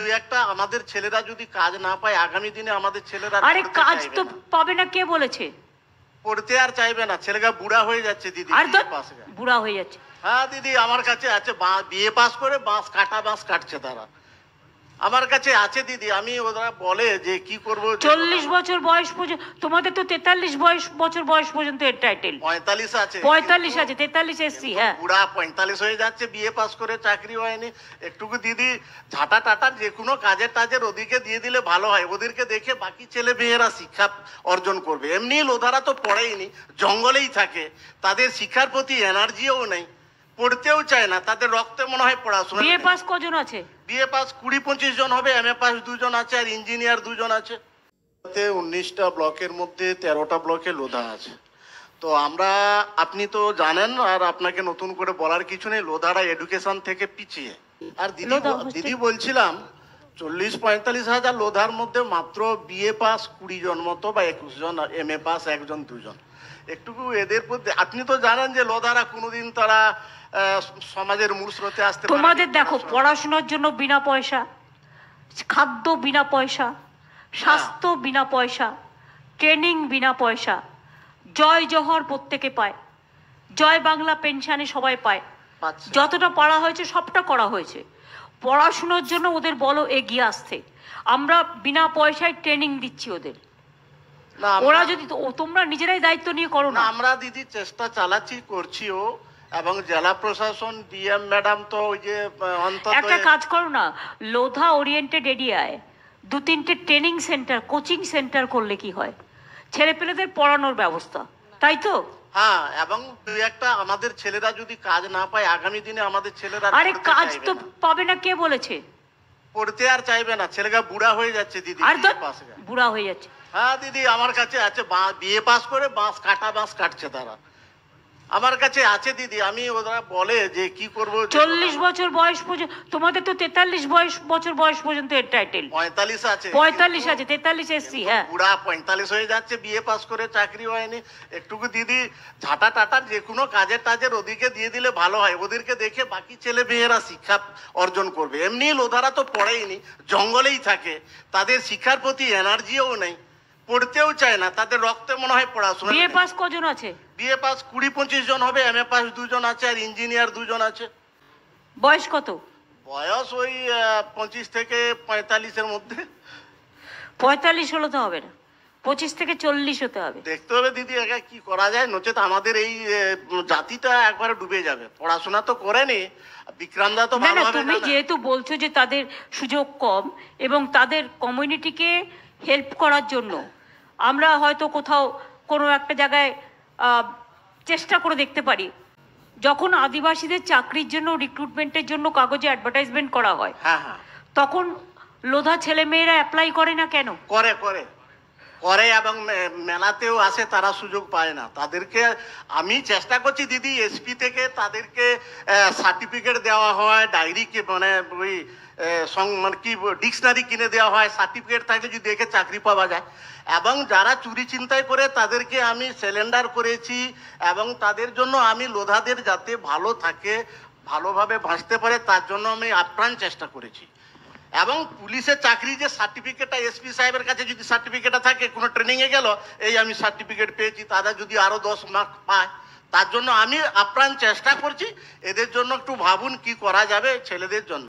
দুই একটা আমাদের ছেলেরা যদি কাজ না পায় আগামী দিনে আমাদের ছেলেরা আরে পড়তে কাজ চাইবে তো না। পাবে না, কে বলেছে? পড়তে আর চাইবে না, ছেলেরা বুড়া হয়ে যাচ্ছে দিদি, আর বিএ পাস। বুড়া হয়ে যাচ্ছে। হ্যাঁ দিদি, আমার কাছে আছে, বিএ পাস করে বাঁশ কাটছে তারা। আমার কাছে আছে দিদি, আমি ওরা বলে যে কি করবো, 40 বছর বয়স পর্যন্ত, তোমাদের তো 43 বছর বয়স পর্যন্ত এর টাইটেল। 45 আছে, 45 আছে, 43 এসছি। হ্যাঁ, বুড়া 45 হয়ে যাচ্ছে, বিএ পাস করে চাকরি হয়নি। একটুকু দিদি ঝাঁটা টাটার যে কোনো কাজের টাজের ওদিকে দিয়ে দিলে ভালো হয়, ওদেরকে দেখে বাকি ছেলে মেয়েরা শিক্ষা অর্জন করবে। এমনি লোধারা তো পড়েইনি, জঙ্গলেই থাকে, তাদের শিক্ষার প্রতি এনার্জিও নেই, পড়তেও চায় না, তাদের রক্তে মনে হয় পড়াশোনা। বিএ পাস কজন আছে? বিএ পাস 20-25 জন হবে, এমএ পাস 2 জন আছে, আর ইঞ্জিনিয়ার 2 জন আছে। 19টা ব্লকের মধ্যে 13টা ব্লকে লোধা আছে। তো আমরা, আপনি তো জানেন, আর আপনাকে নতুন করে বলার কিছু নেই, লোধারা এডুকেশন থেকে পিছিয়ে। আর দিদি বলছিলাম 40-45 হাজার লোধার মধ্যে মাত্র বিএ পাস 20 জন মতো বা 21 জন, এমএ পাস 1 জন 2 জন। একটু এদের প্রতি, আপনি তো জানেন যে লোধারা কোনোদিন তারা সমাজের মূল স্রোতে আসতে পারে। তোমাদের দেখো, পড়াশোনার জন্য বিনা পয়সা, খাদ্য বিনা পয়সা, স্বাস্থ্য বিনা পয়সা, ট্রেনিং বিনা পয়সা, জয় জহর প্রত্যেকে পায়, জয় বাংলা পেনশনে সবাই পায়, যতটা পড়া হয়েছে সবটা করা হয়েছে। পড়াশোনার জন্য ওদের বলো এগিয়ে আসতে, আমরা বিনা পয়সায় ট্রেনিং দিচ্ছি ওদের। ওরা যদি, তোমরা নিজেরাই দায়িত্ব নিয়ে করো না। আমরা দিদি চেষ্টা চালাচ্ছি, করছিও, এবং জেলা প্রশাসন, ডিএম ম্যাডাম তো ওই যে অন্তত একটা কাজ করো না, লোধা ওরিয়েন্টেড এরিয়ায় 2-3টে ট্রেনিং সেন্টার, কোচিং সেন্টার করলে কি হয়, ছেলে পেলেদের পড়ানোর ব্যবস্থা, তাই তো? হ্যাঁ, এবং দুই একটা আমাদের ছেলেরা যদি কাজ না পায় আগামী দিনে আমাদের ছেলেরা আরে কাজ তো পাবে না, কে বলেছে? পড়তে আর চাইবে না, ছেলেরা বুড়া হয়ে যাচ্ছে দিদি, আর বুড়া হয়ে যাচ্ছে। হ্যাঁ দিদি, আমার কাছে আছে, বিএ পাস করে বাঁশ কাটছে তারা। আমার কাছে আছে দিদি, আমি ওরা বলে যে কি করবো, 40 বছর বয়স পর্যন্ত, তোমাদের তো 43 বছর বয়স পর্যন্ত এর টাইটেল। 45 আছে, 43 এসছি। হ্যাঁ, বুড়া 45 হয়ে যাচ্ছে, বিএ পাস করে চাকরি হয়নি। একটুকু দিদি ঝাঁটা টাটার যে কোনো কাজের টাজের ওদিকে দিয়ে দিলে ভালো হয়, ওদেরকে দেখে বাকি ছেলে মেয়েরা শিক্ষা অর্জন করবে। এমনি লোধারা তো পড়েইনি, জঙ্গলেই থাকে, তাদের শিক্ষার প্রতি এনার্জিও নেই, পড়তেও চায় না, তাদের রক্তে মনে হয় পড়াশোনা। বিএ পাস কজন আছে? বিএ পাস 20-25 জন হবে, এমএ পাস 2 জন আছে, আর ইঞ্জিনিয়ার 2 জন আছে। বয়স কত? বয়স ওই 25 থেকে 45-এর মধ্যে। 45 হলে তো হবে না, 25 থেকে 40 হতে হবে। দেখতে হবে দিদি একা কি করা যায়, নচেত আমাদের এই জাতিটা একবারে ডুবে যাবে। পড়াশোনা তো করেনি, বিক্রমদা তো না, ভালোভাবে তুমি যেহেতু বলছো যে তাদের সুযোগ কম এবং তাদের কমিউনিটিকে হেল্প করার জন্য আমরা হয়তো কোথাও কোনো একটা জায়গায় চেষ্টা করে দেখতে পারি। যখন আদিবাসীদের চাকরির জন্য, রিক্রুটমেন্টের জন্য কাগজে অ্যাডভার্টাইজমেন্ট করা হয়, হ্যাঁ হ্যাঁ, তখন লোধা ছেলে মেয়েরা অ্যাপ্লাই করে না কেন? করে এবং মেলাতেও আসে, তারা সুযোগ পায় না। তাদেরকে আমি চেষ্টা করছি দিদি, এসপি থেকে তাদেরকে সার্টিফিকেট দেওয়া হয়, ডায়েরি মানে ওই মানে কি ডিকশনারি কিনে দেওয়া হয়, সার্টিফিকেট থাকলে যদি দেখে চাকরি পাওয়া যায়। এবং যারা চুরি চিন্তাই করে তাদেরকে আমি সিলিন্ডার করেছি, এবং তাদের জন্য আমি লোধাদের যাতে ভালো থাকে, ভালোভাবে বাঁচতে পারে, তার জন্য আমি আপ্রাণ চেষ্টা করেছি। এবং পুলিশের চাকরি যে সার্টিফিকেটটা, এসপি সাহেবের কাছে যদি সার্টিফিকেটটা থাকে, কোনো ট্রেনিংয়ে গেল, এই আমি সার্টিফিকেট পেয়েছি, তারা যদি আরো 10 মার্ক পায়, তার জন্য আমি আপ্রাণ চেষ্টা করছি। এদের জন্য একটু ভাবুন কি করা যাবে ছেলেদের জন্য।